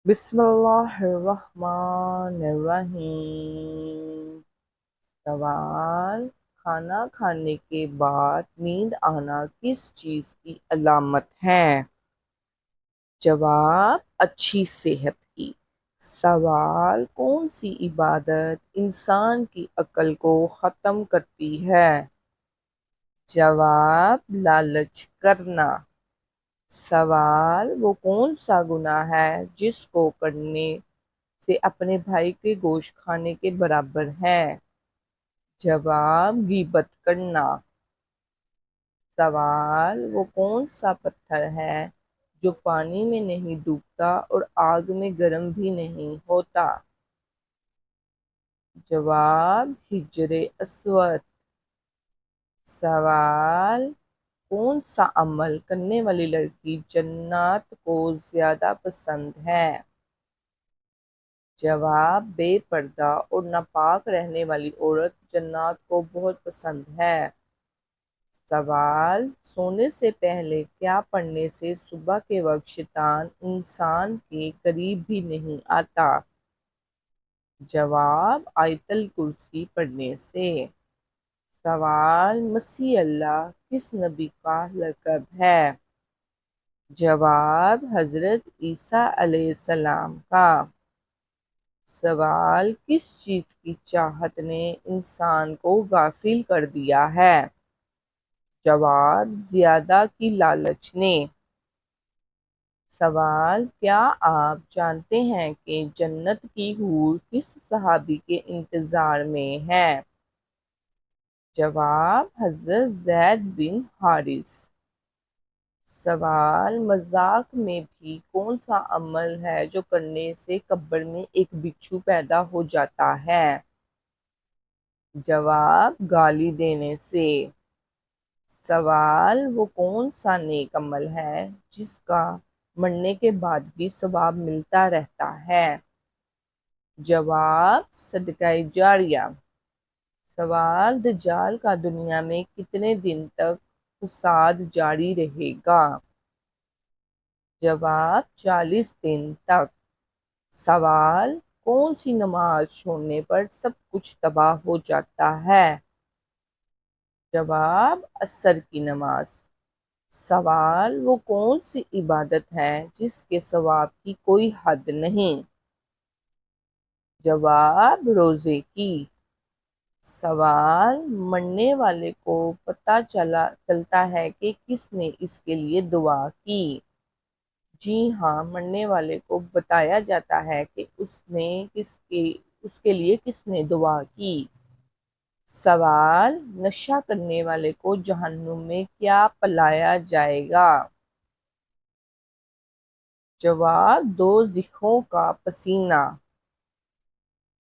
بسم اللہ الرحمن الرحیم۔ سوال: کھانا کھانے کے بعد نیند آنا کس چیز کی علامت ہے؟ جواب: اچھی صحت کی۔ سوال: کون سی عبادت انسان کی عقل کو ختم کرتی ہے؟ جواب: لالچ کرنا۔ سوال: وہ کون سا گناہ ہے جس کو کرنے سے اپنے بھائی کے گوشت کھانے کے برابر ہے؟ جواب: غیبت کرنا۔ سوال: وہ کون سا پتھر ہے جو پانی میں نہیں ڈوبتا اور آگ میں گرم بھی نہیں ہوتا؟ جواب: حجر اسود۔ سوال: کون سا عمل کرنے والی لڑکی جنات کو زیادہ پسند ہے؟ جواب: بے پردہ اور ناپاک رہنے والی عورت جنات کو بہت پسند ہے۔ سوال: سونے سے پہلے کیا پڑھنے سے صبح کے وقت شیطان انسان کے قریب بھی نہیں آتا؟ جواب: آیت الکرسی پڑھنے سے۔ سوال: مسیح اللہ کس نبی کا لقب ہے؟ جواب: حضرت عیسیٰ علیہ السلام کا۔ سوال: کس چیز کی چاہت نے انسان کو غافل کر دیا ہے؟ جواب: زیادہ کی لالچ نے۔ سوال: کیا آپ جانتے ہیں کہ جنت کی حور کس صحابی کے انتظار میں ہے؟ جواب: حضرت زید بن حارث۔ سوال: مذاق میں بھی کون سا عمل ہے جو کرنے سے قبر میں ایک بچھو پیدا ہو جاتا ہے؟ جواب: گالی دینے سے۔ سوال: وہ کون سا نیک عمل ہے جس کا مرنے کے بعد بھی ثواب ملتا رہتا ہے؟ جواب: صدقہ جاریہ۔ سوال: دجال کا دنیا میں کتنے دن تک فساد جاری رہے گا؟ جواب: 40 دن تک۔ سوال: کون سی نماز چھوڑنے پر سب کچھ تباہ ہو جاتا ہے؟ جواب: عصر کی نماز۔ سوال: وہ کون سی عبادت ہے جس کے ثواب کی کوئی حد نہیں؟ جواب: روزے کی۔ سوال: مرنے والے کو پتہ چلتا ہے کہ کس نے اس کے لیے دعا کی؟ جی ہاں، مرنے والے کو بتایا جاتا ہے کہ اس کے لیے کس نے دعا کی۔ سوال: نشہ کرنے والے کو جہنم میں کیا پلایا جائے گا؟ جواب: دوزخوں کا پسینہ۔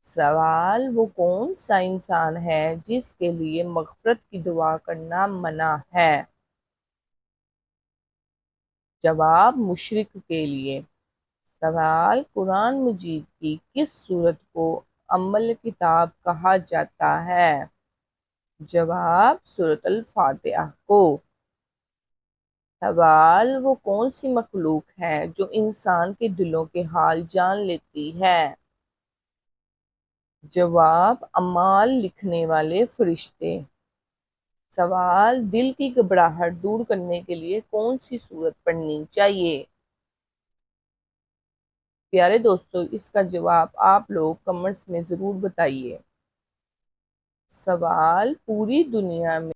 سوال: وہ کون سا انسان ہے جس کے لیے مغفرت کی دعا کرنا منع ہے؟ جواب: مشرک کے لیے۔ سوال: قرآن مجید کی کس سورت کو ام الکتاب کہا جاتا ہے؟ جواب: سورۃ الفاتحہ کو۔ سوال: وہ کون سی مخلوق ہے جو انسان کے دلوں کے حال جان لیتی ہے؟ جواب: اعمال لکھنے والے فرشتے۔ سوال: دل کی گھبراہٹ دور کرنے کے لیے کون سی سورت پڑھنی چاہیے؟ پیارے دوستو، اس کا جواب آپ لوگ کمنٹس میں ضرور بتائیے۔ سوال: پوری دنیا میں